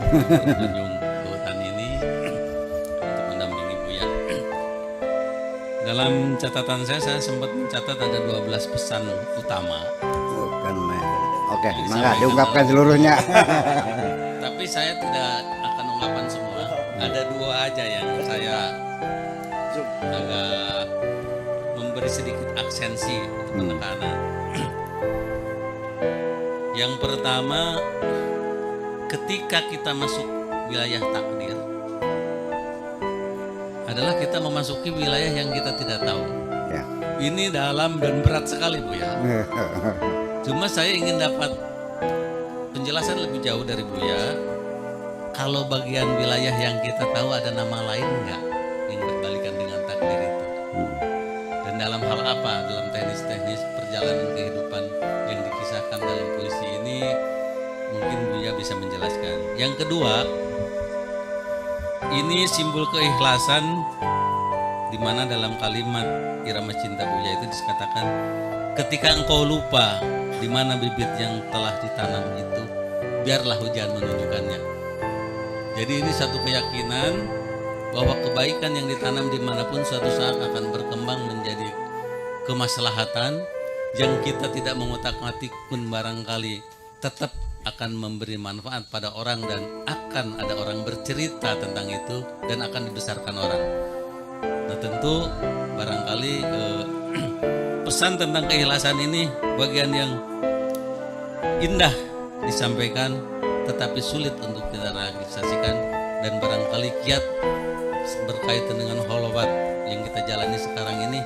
berkunjung ke hutan ini untuk mendampingi Buya. Dalam catatan saya sempat mencatat ada 12 pesan utama. Bukan main. Oke, Yang mangga disampaikan diungkapkan dalam- seluruhnya. Tapi saya tidak akan ungkapkan semua. Ada dua aja yang saya agak memberi sedikit aksensi untuk penekanan. Yang pertama, ketika kita masuk wilayah takdir, adalah kita memasuki wilayah yang kita tidak tahu. Ya. Ini dalam dan berat sekali, Bu ya. Cuma saya ingin dapat penjelasan lebih jauh dari Buya. Kalau bagian wilayah yang kita tahu ada nama lain enggak yang berbalikan dengan takdir itu? Dan dalam hal apa? Dalam teknis-teknis perjalanan kehidupan yang dikisahkan dalam puisi ini, mungkin Buya bisa menjelaskan. Yang kedua, ini simbol keikhlasan, di mana dalam kalimat Irama Cinta Buya itu dikatakan, ketika engkau lupa di mana bibit yang telah ditanam itu, biarlah hujan menunjukkannya. Jadi ini satu keyakinan bahwa kebaikan yang ditanam dimanapun suatu saat akan berkembang menjadi kemaslahatan yang kita tidak mengotak-atik pun barangkali tetap akan memberi manfaat pada orang dan akan ada orang bercerita tentang itu dan akan dibesarkan orang. Nah tentu barangkali pesan tentang keikhlasan ini bagian yang indah disampaikan tetapi sulit untuk kita realisasikan, dan barangkali kiat berkaitan dengan holowat yang kita jalani sekarang ini,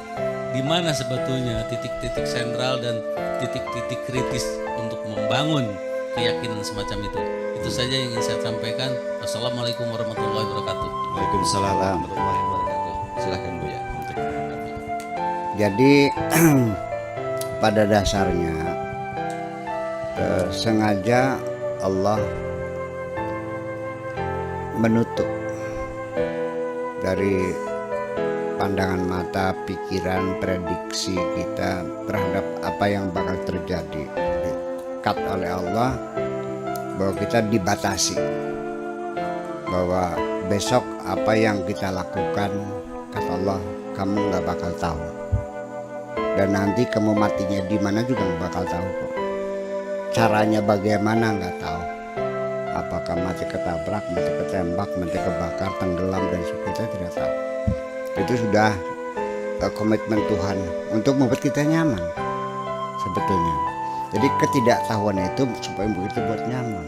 di mana sebetulnya titik-titik sentral dan titik-titik kritis untuk membangun keyakinan semacam itu. Itu saja yang ingin saya sampaikan. Wassalamualaikum warahmatullahi wabarakatuh. Waalaikumsalam warahmatullahi wabarakatuh. Silakan Buya untuk menanggapi. Jadi pada dasarnya sengaja Allah menutup dari pandangan mata, pikiran, prediksi kita terhadap apa yang bakal terjadi. Dikat oleh Allah bahwa kita dibatasi, bahwa besok apa yang kita lakukan, kata Allah, kamu nggak bakal tahu. Dan nanti kamu matinya di mana juga nggak bakal tahu kok. Caranya bagaimana nggak tahu. Apakah mati ketabrak, mati ketembak, mati kebakar, tenggelam, dan kita tidak tahu. Itu sudah komitmen Tuhan untuk membuat kita nyaman sebetulnya. Jadi ketidaktahuan itu supaya kita buat nyaman.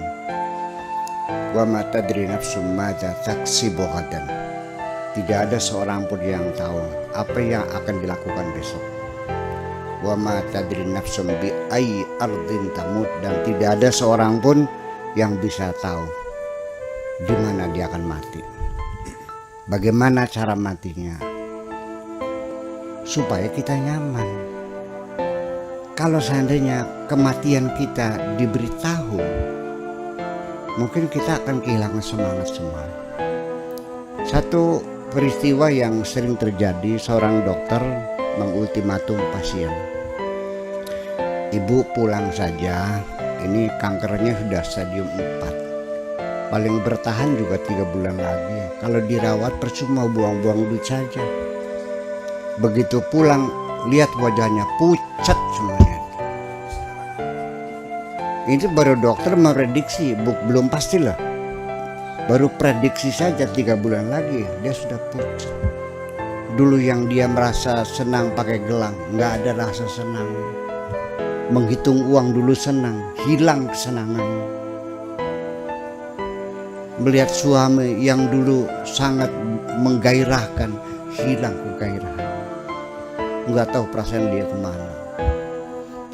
Wa ma tadri nafsum madza taksibu ghadan. Tidak ada seorang pun yang tahu apa yang akan dilakukan besok. Wa ma tadri nafsum bi ayyi ardin tamut, dan tidak ada seorang pun yang bisa tahu di mana dia akan mati. Bagaimana cara matinya? Supaya kita nyaman. Kalau seandainya kematian kita diberitahu, mungkin kita akan kehilangan semangat semua. Satu peristiwa yang sering terjadi, seorang dokter mengultimatum pasien. Ibu pulang saja, ini kankernya sudah stadium 4. Paling bertahan juga 3 bulan lagi. Kalau dirawat percuma, buang-buang duit saja. Begitu pulang, lihat wajahnya pucat semuanya. Ini baru dokter memprediksi, belum pastilah. Baru prediksi saja 3 bulan lagi dia sudah pucat. Dulu yang dia merasa senang pakai gelang, nggak ada rasa senang. Menghitung uang dulu senang, hilang kesenangan. Melihat suami yang dulu sangat menggairahkan, hilang kegairahan. Nggak tahu perasaan dia kemana.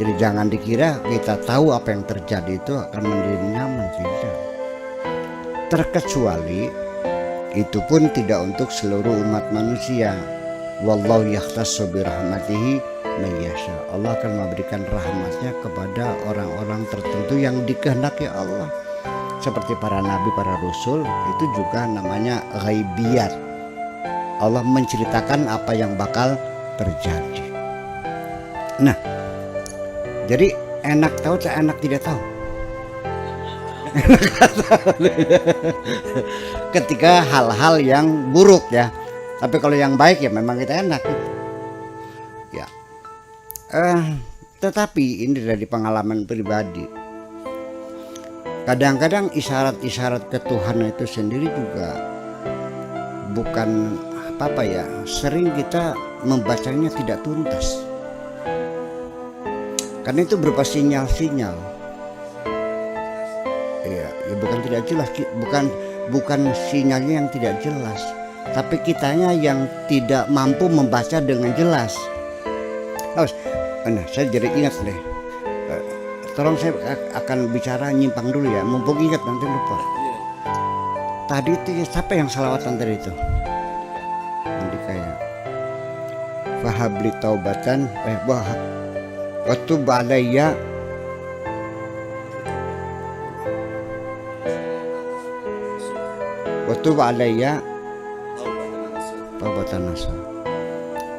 Jadi jangan dikira kita tahu apa yang terjadi itu akan menjadi nyaman, tidak. Terkecuali itu pun tidak untuk seluruh umat manusia. Wallahu yakhtassu bi rahmatihi may yasha. Allah akan memberikan rahmatnya kepada orang-orang tertentu yang dikehendaki Allah. Seperti para nabi, para rasul, itu juga namanya ghaibiyat. Allah menceritakan apa yang bakal terjadi. Nah, jadi enak tahu tak enak tidak tahu. Ketika hal-hal yang buruk ya. Tapi kalau yang baik ya memang kita enak gitu. Ya. Tetapi ini dari pengalaman pribadi. Kadang-kadang isyarat-isyarat ketuhanan itu sendiri juga bukan apa ya, sering kita membacanya tidak tuntas. Karena itu berupa sinyal-sinyal. Ya bukan tidak jelas, bukan sinyalnya yang tidak jelas, tapi kitanya yang tidak mampu membaca dengan jelas. Nah, saya jadi ingat deh. Tolong saya akan bicara nyimpang dulu ya, mumpung ingat nanti lupa. Tadi itu siapa yang salawatan tadi itu? Nanti kayak fahabli taubatan waktu ba'alayya taubatan nasuha.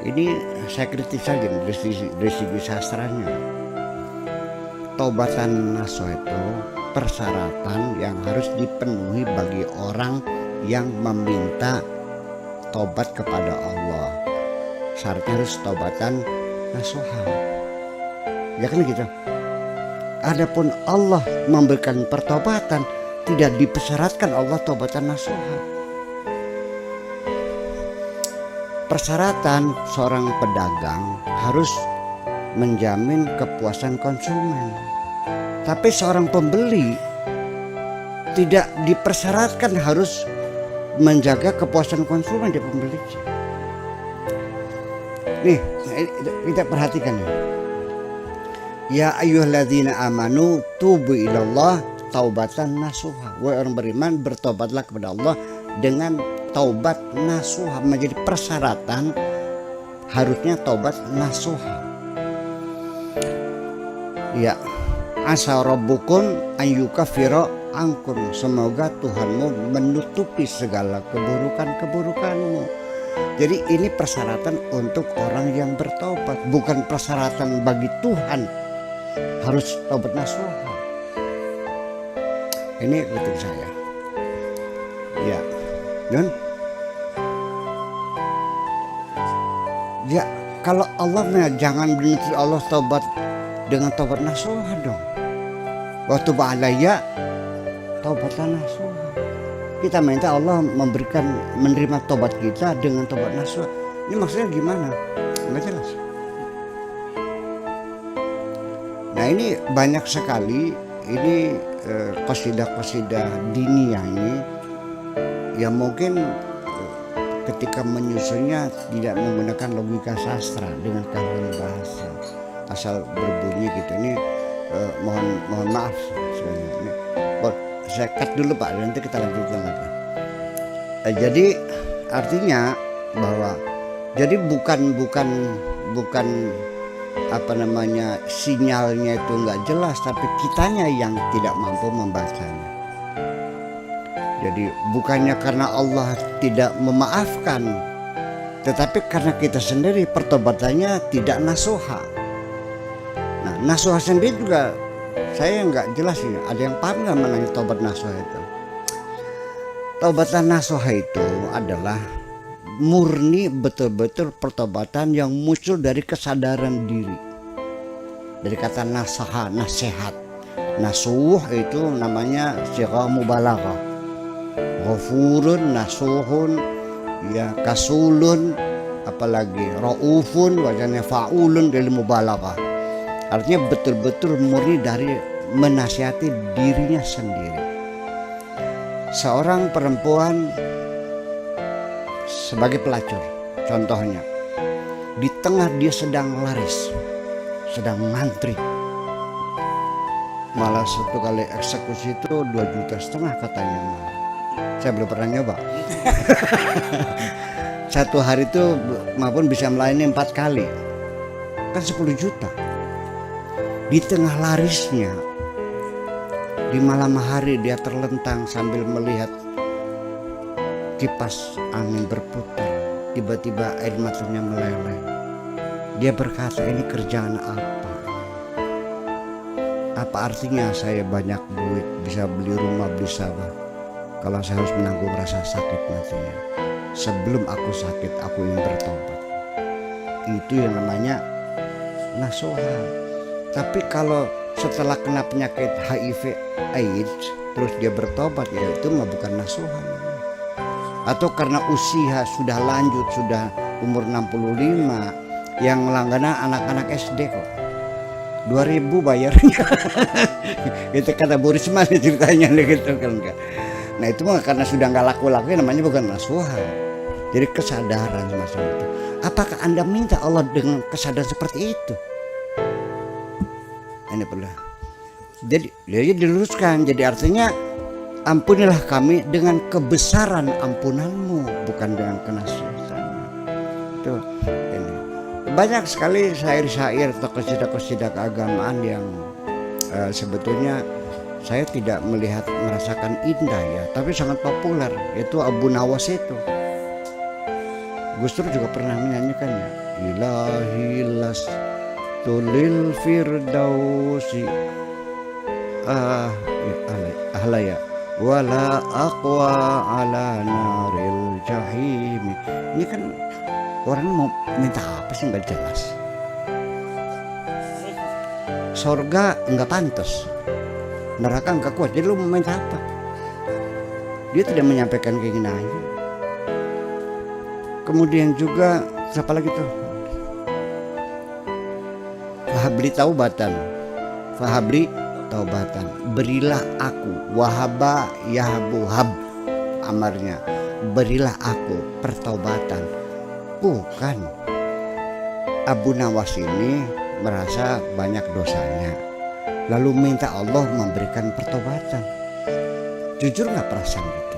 Ini saya kritis saja dari segi sastranya. Taubatan nasuha itu persyaratan yang harus dipenuhi bagi orang yang meminta tobat kepada Allah. Syaratnya harus taubatan nasuha. Ya kan gitu. Adapun Allah memberikan pertobatan, tidak dipersyaratkan Allah taubatan nasuha. Persyaratan seorang pedagang harus menjamin kepuasan konsumen. Tapi seorang pembeli tidak dipersyaratkan harus menjaga kepuasan konsumen dari pembeli. Nih, kita perhatikan ya. Ya ayyuhalladzina amanu tubu ilallah taubatan nasuha. Wahai orang beriman, bertobatlah kepada Allah dengan taubat nasuha. Menjadi persyaratan harusnya taubat nasuha. Ya, asa rabbukum ayyukaffira ankum. Semoga Tuhanmu menutupi segala keburukan-keburukanmu. Jadi ini persyaratan untuk orang yang bertobat, bukan persyaratan bagi Tuhan harus taubat nasuha. Ini kritik saya. Ya, dan ya kalau Allah jangan berhenti Allah taubat dengan taubat nasuha dong. Waktu ba'alayya taubatan nasuha. Kita minta Allah menerima taubat kita dengan taubat nasuha. Ini maksudnya gimana? Nggak jelas. Nah ini banyak sekali ini qasidah-qasidah diniyah ini yang mungkin ketika menyusunnya tidak menggunakan logika sastra dengan keahlian bahasa, asal berbunyi gitu. Ini mohon maaf sebenarnya. Saya cut dulu Pak, nanti kita lanjutkan lagi. Jadi artinya bahwa jadi bukan apa namanya sinyalnya itu nggak jelas, tapi kitanya yang tidak mampu membacanya. Jadi bukannya karena Allah tidak memaafkan, tetapi karena kita sendiri pertobatannya tidak nasuha. Nah nasuha sendiri juga saya nggak jelas ini. Ada yang paham nggak mengenai taubat nasuha itu? Taubatan nasuha itu adalah murni betul-betul pertobatan yang muncul dari kesadaran diri. Dari kata nasaha, nasihat. Nasuh itu namanya sighah mubalaghah. Ghafurun, nasuhun, ya kasulun, apalagi raufun, wajahnya faulun dari mubalaghah. Artinya betul-betul murni dari menasihati dirinya sendiri. Seorang perempuan sebagai pelacur, contohnya, di tengah dia sedang laris, sedang ngantri. Malah satu kali eksekusi itu 2,5 juta katanya. Saya belum pernah nyoba. Satu hari itu maupun bisa melayani 4 kali, kan 10 juta. Di tengah larisnya, di malam hari dia terlentang sambil melihat kipas angin berputar. Tiba-tiba air matanya meleleh. Dia berkata, ini kerjaan apa? Apa artinya saya banyak duit, bisa beli rumah, beli sawah, kalau saya harus menanggung rasa sakit nantinya? Sebelum aku sakit, aku ingin bertobat. Itu yang namanya nasuha. Tapi kalau setelah kena penyakit HIV AIDS terus dia bertobat, ya itu mah bukan nasuha. Atau karena usia sudah lanjut, sudah umur 65, yang langganan anak-anak SD kok 2.000 bayarnya. Itu kata Bu Risma ceritanya gitu kan. Nah itu mah karena sudah nggak laku-laku, namanya bukan nasuha. Jadi kesadaran semacam itu. Apakah Anda minta Allah dengan kesadaran seperti itu? Ini perlu. Jadi diluruskan. Jadi artinya ampunilah kami dengan kebesaran ampunanmu, bukan dengan kenasihatannya. Itu ini. Banyak sekali syair-syair atau qasidah-qasidah keagamaan yang sebetulnya saya tidak merasakan indah ya, tapi sangat populer. Itu Abu Nawas itu. Gus Dur juga pernah menyanyikannya. Ilahi lastulil firdausi ahlaya wala aqwa ala naril jahim. Ini kan orang mau minta apa sih, nggak jelas. Sorga nggak pantas, neraka nggak kuat, jadi lu mau minta apa? Dia tidak menyampaikan keinginannya. Kemudian juga siapa lagi tuh? Fahabli taubatan, berilah aku. Wahaba yahabu hab, amarnya, berilah aku pertaubatan. Bukan Abu Nawas ini merasa banyak dosanya, lalu minta Allah memberikan pertobatan. Jujur nggak perasaan gitu?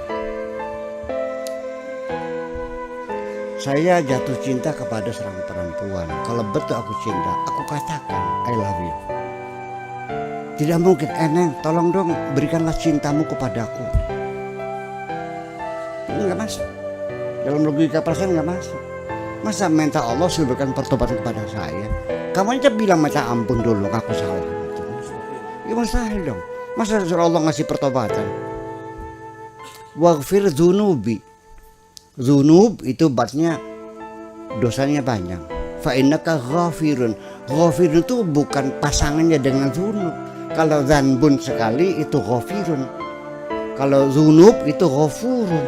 Saya jatuh cinta kepada seorang perempuan. Kalau betul aku cinta, aku katakan I love you. Tidak mungkin, Neng tolong dong berikanlah cintamu kepadaku. Ini nggak masuk. Dalam logika perasaan nggak masuk. Masa minta Allah suruh berikan pertobatan kepada saya? Kamu aja bilang minta ampun dulu, aku salah gitu. Ya mustahil dong. Masa suruh Allah ngasih pertobatan? Waghfir dzunubi. Dzunub itu batnya dosanya banyak. Fa innaka ghafirun. Ghafirun itu bukan pasangannya dengan dzunub. Kalau dzanbun sekali itu ghafirun. Kalau dzunub itu ghafurun.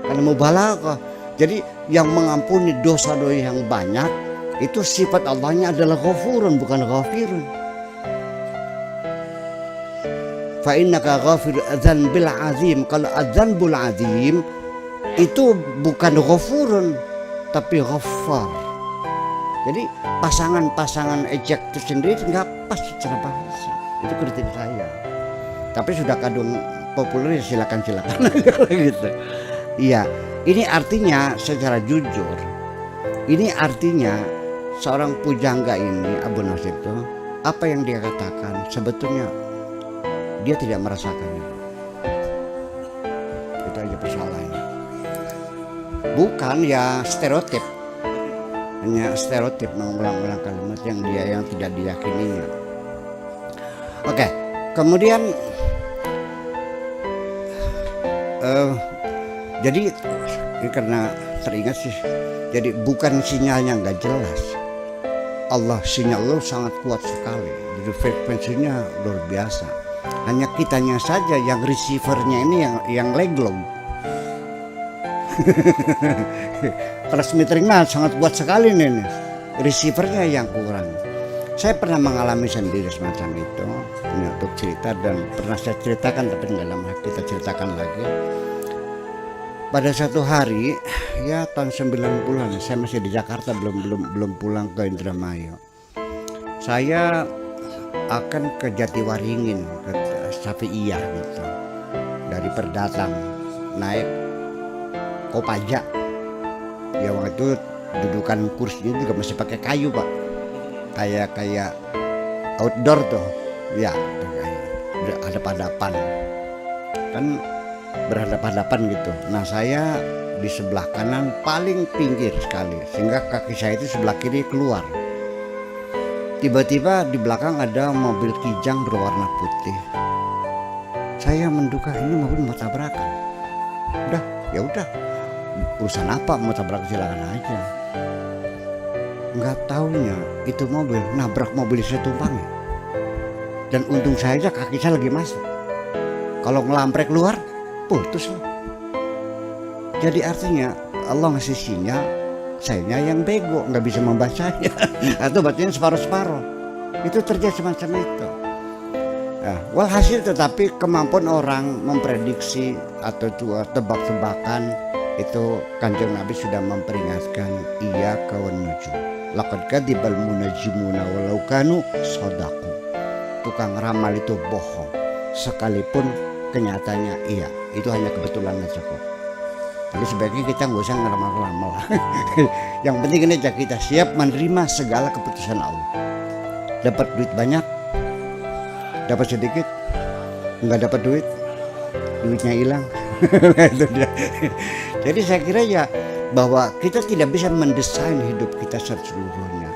Kalau mubalaghah. Jadi yang mengampuni dosa-dosa yang banyak itu sifat Allahnya adalah ghafurun, bukan ghafirun. Fa innaka ghafir dzanbil azim. Kalau adzanbul azim itu bukan ghafurun tapi ghaffar. Jadi pasangan-pasangan ejek itu sendiri nggak pas secara bahasa. Itu kritik saya. Tapi sudah kadung populer, silakan gitu. Iya, ini artinya secara jujur, ini artinya seorang pujangga ini Abu Nasir itu, apa yang dia katakan sebetulnya dia tidak merasakannya. Itu aja persoalannya. Bukan ya stereotip, hanya stereotip mengulang-ulang kalimat yang tidak diyakininya. Oke, kemudian jadi ini karena teringat sih, jadi bukan sinyalnya nggak jelas. Allah sinyal sangat kuat sekali, jadi frekuensinya luar biasa. Hanya kitanya saja yang receivernya ini yang leglong. Transmitternya sangat kuat sekali nih, receivernya yang kurang. Saya pernah mengalami sendiri semacam itu, ini untuk cerita dan pernah saya ceritakan, tapi nggak lama kita ceritakan lagi. Pada satu hari ya tahun 90-an, saya masih di Jakarta, belum pulang ke Indramayu. Saya akan ke Jatiwaringin, ke Syafi'iyah gitu. Dari Perdatang naik Kopaja. Ya waktu itu dudukan kursinya juga masih pakai kayu, Pak. Kayak outdoor tuh. Ya, ada padapan. Kan berhadapan-hadapan gitu. Nah saya di sebelah kanan paling pinggir sekali, sehingga kaki saya itu sebelah kiri keluar. Tiba-tiba di belakang ada mobil Kijang berwarna putih. Saya menduga ini mobil mau tabrakan. Udah, ya udah. Urusan apa mau tabrak, silakan aja. Nggak taunya itu mobil nabrak mobil saya tumpangi. Dan untung saja kaki saya lagi masuk. Kalau ngelamprek keluar, putus lah. Jadi artinya Allah ngasih sinyal, sayanya yang bego nggak bisa membacanya atau bacanya separuh-separuh. Itu terjadi semacam itu. Nah, walhasil tetapi kemampuan orang memprediksi atau tebak-tebakan itu Kanjeng Nabi sudah memperingatkan, iyyaka wan nujum. Laqad kadzibal munajjimuna walau kanu shadaqu. Tukang ramal itu bohong sekalipun kenyataannya iya, itu hanya kebetulan aja kok. Jadi sebaiknya kita nggak usah ngeramal-ramal. Yang penting ini aja kita siap menerima segala keputusan Allah. Dapat duit banyak, dapat sedikit, nggak dapat duit, duitnya hilang. Itu dia. Jadi saya kira ya bahwa kita tidak bisa mendesain hidup kita seluruhnya.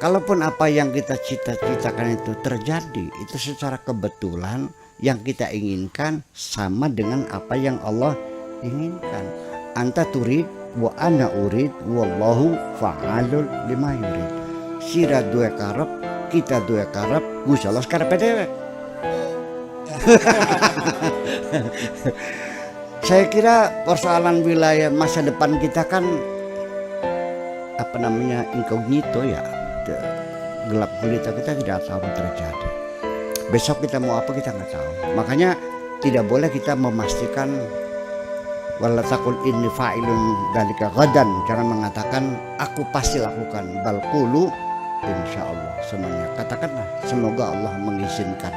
Kalaupun apa yang kita cita-citakan itu terjadi, itu secara kebetulan yang kita inginkan sama dengan apa yang Allah inginkan. Anta turid wa ana urid wallahu fa'alul lima yurid. Sira dua karep, kita dua karep, Gusti Allah karepe dhewe. Saya kira persoalan wilayah masa depan kita kan apa namanya incognito ya, gelap gulita, kita tidak tahu apa terjadi. Besok kita mau apa kita nggak tahu. Makanya tidak boleh kita memastikan wala taqul inni fa'ilun dzalika ghadan. Jangan mengatakan aku pasti lakukan. Bal qulu insyaallah, semuanya katakanlah semoga Allah mengizinkan.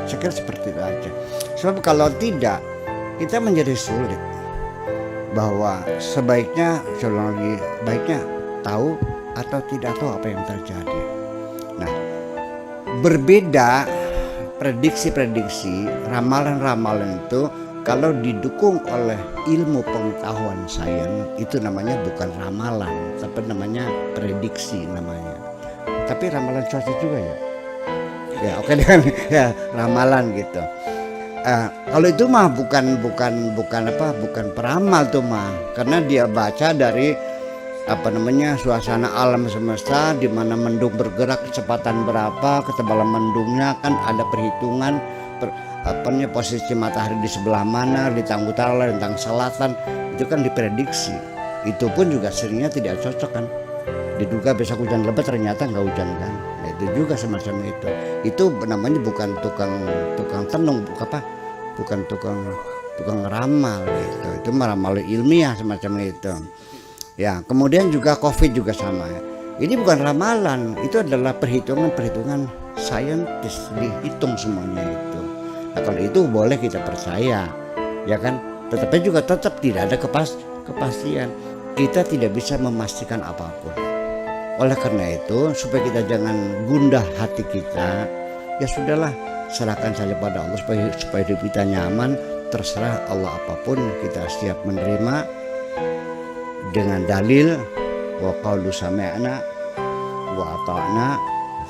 Saya kira seperti itu aja. Sebab kalau tidak kita menjadi sulit. Bahwa sebaiknya baiknya tahu atau tidak tahu apa yang terjadi. Nah, berbeda prediksi-prediksi, ramalan-ramalan itu kalau didukung oleh ilmu pengetahuan sains itu namanya bukan ramalan, tapi namanya prediksi namanya. Tapi ramalan cuaca juga ya. Ya oke dengan ya ramalan gitu. Kalau itu mah bukan peramal tuh mah, karena dia baca dari apa namanya suasana alam semesta di mana mendung bergerak kecepatan berapa, ketebalan mendungnya kan ada perhitungan posisi matahari di sebelah mana, lintang utara, lintang selatan, itu kan diprediksi. Itu pun juga seringnya tidak cocok kan. Diduga besok hujan lebat ternyata nggak hujan kan. Nah, itu juga semacam itu. Itu namanya bukan tukang tenung, bukan tukang ramal gitu. Itu meramal ilmiah semacam itu. Ya, kemudian juga COVID juga sama. Ini bukan ramalan, itu adalah perhitungan saintis, dihitung semuanya itu. Nah, kalau itu boleh kita percaya, ya kan? Tetapi juga tetap tidak ada kepastian. Kita tidak bisa memastikan apapun. Oleh karena itu, supaya kita jangan gundah hati kita, ya sudahlah, serahkan saja pada Allah supaya hidup kita nyaman. Terserah Allah apapun kita siap menerima dengan dalil wa qalu sami'na wa ata'na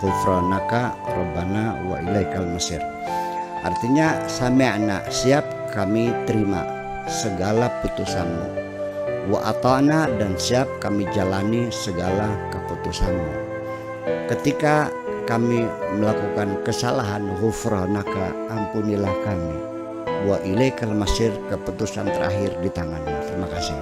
ghufranaka rabbana wa ilaikal masir. Artinya sami'na, siap kami terima segala putusanmu, wa ata'na, dan siap kami jalani segala keputusanmu. Ketika kami melakukan kesalahan, ghufranaka, ampunilah kami, wa ilaikal masir, keputusan terakhir di tanganmu. Terima kasih.